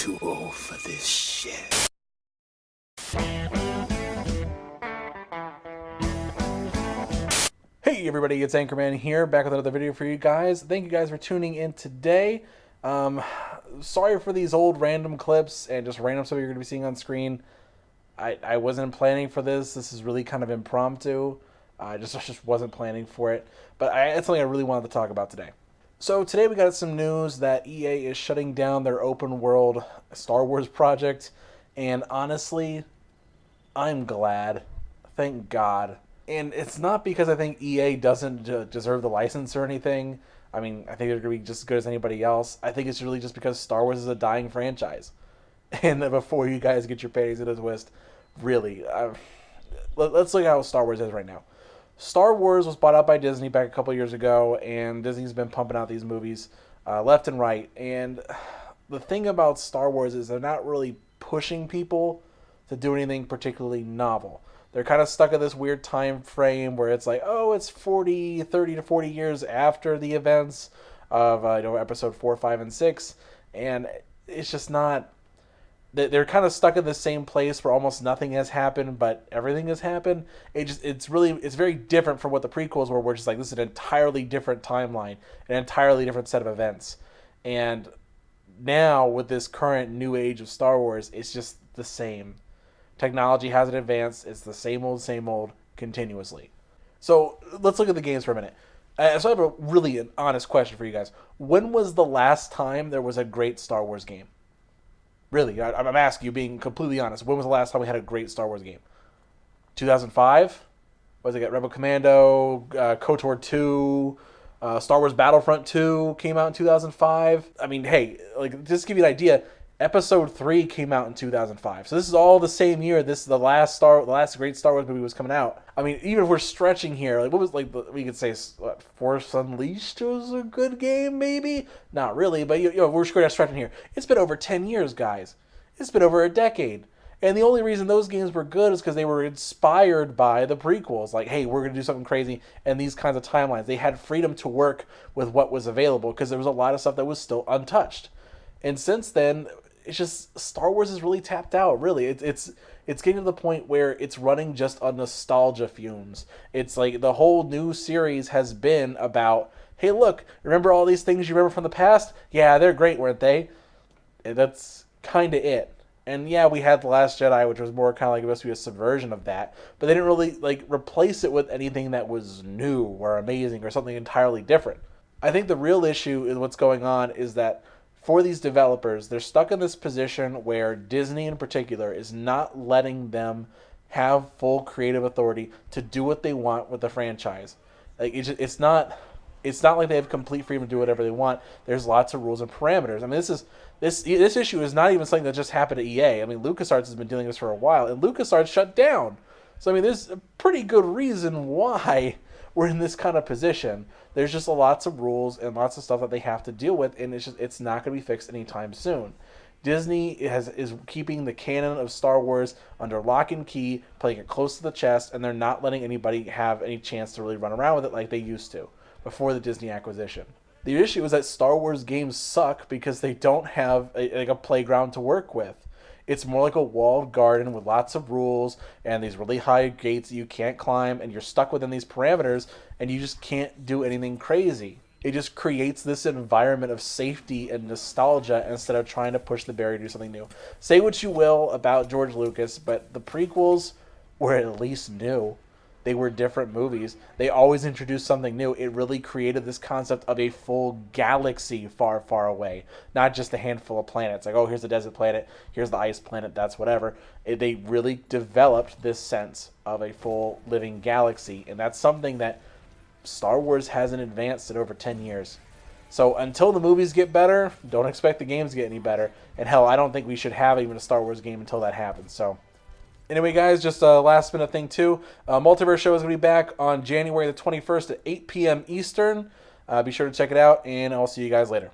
too old for this shit. Hey everybody, it's Anchorman here, back with another video for you guys. Thank you guys for tuning in today. Sorry for these old random clips and just random stuff you're going to be seeing on screen. I wasn't planning for this. This is really kind of impromptu. I just wasn't planning for it. But it's something I really wanted to talk about today. So today we got some news that EA is shutting down their open world Star Wars project. And honestly, I'm glad. Thank God. And it's not because I think EA doesn't deserve the license or anything. I mean, I think they're going to be just as good as anybody else. I think it's really just because Star Wars is a dying franchise. And before you guys get your panties in a twist, really, let's look at how Star Wars is right now. Star Wars was bought out by Disney back a couple years ago, and Disney's been pumping out these movies left and right. And the thing about Star Wars is they're not really pushing people to do anything particularly novel. They're kind of stuck in this weird time frame where it's like, oh, it's 30 to 40 years after the events of episode 4, 5, and 6. And it's just not... They're kind of stuck in the same place where almost nothing has happened, but everything has happened. It's very different from what the prequels were, where it's just like, this is an entirely different timeline, an entirely different set of events. And now, with this current new age of Star Wars, it's just the same. Technology hasn't advanced. It's the same old, continuously. So let's look at the games for a minute. So I have a really an honest question for you guys. When was the last time there was a great Star Wars game? Really, I'm asking you, being completely honest. When was the last time we had a great Star Wars game? 2005? What did it get? Rebel Commando, KOTOR 2, Star Wars Battlefront 2 came out in 2005. I mean, hey, like, just to give you an idea, Episode 3 came out in 2005. So this is all the same year. This is the last great Star Wars movie was coming out. I mean, even if we're stretching here, like, what was, like, we could say Force Unleashed was a good game, maybe? Not really, but we're stretching here. It's been over 10 years, guys. It's been over a decade. And the only reason those games were good is because they were inspired by the prequels. Like, hey, we're going to do something crazy, and these kinds of timelines. They had freedom to work with what was available because there was a lot of stuff that was still untouched. And since then, it's just Star Wars is really tapped out. Really, it's getting to the point where it's running just on nostalgia fumes. It's like the whole new series has been about, hey, look, remember all these things you remember from the past? Yeah, they're great, weren't they? And that's kind of it. And yeah, we had The Last Jedi, which was more kind of like supposed to be a subversion of that, but they didn't really like replace it with anything that was new or amazing or something entirely different. I think the real issue is what's going on is that for these developers, they're stuck in this position where Disney in particular is not letting them have full creative authority to do what they want with the franchise. Like it's not like they have complete freedom to do whatever they want. There's lots of rules and parameters. I mean, this issue is not even something that just happened to EA. I mean, LucasArts has been dealing with this for a while, and LucasArts shut down. So I mean, there's a pretty good reason why we're in this kind of position. There's just lots of rules and lots of stuff that they have to deal with, and it's not going to be fixed anytime soon. Disney is keeping the canon of Star Wars under lock and key, playing it close to the chest, and they're not letting anybody have any chance to really run around with it like they used to before the Disney acquisition. The issue is that Star Wars games suck because they don't have a playground to work with. It's more like a walled garden with lots of rules and these really high gates that you can't climb, and you're stuck within these parameters, and you just can't do anything crazy. It just creates this environment of safety and nostalgia instead of trying to push the barrier to do something new. Say what you will about George Lucas, but the prequels were at least new. They were different movies. They always introduced something new. It really created this concept of a full galaxy far, far away. Not just a handful of planets. Like, oh, here's the desert planet. Here's the ice planet. That's whatever. They really developed this sense of a full living galaxy. And that's something that Star Wars hasn't advanced in over 10 years. So until the movies get better, don't expect the games to get any better. And hell, I don't think we should have even a Star Wars game until that happens. So anyway, guys, just a last minute thing too. Multiverse Show is going to be back on January the 21st at 8 p.m. Eastern. Be sure to check it out, and I'll see you guys later.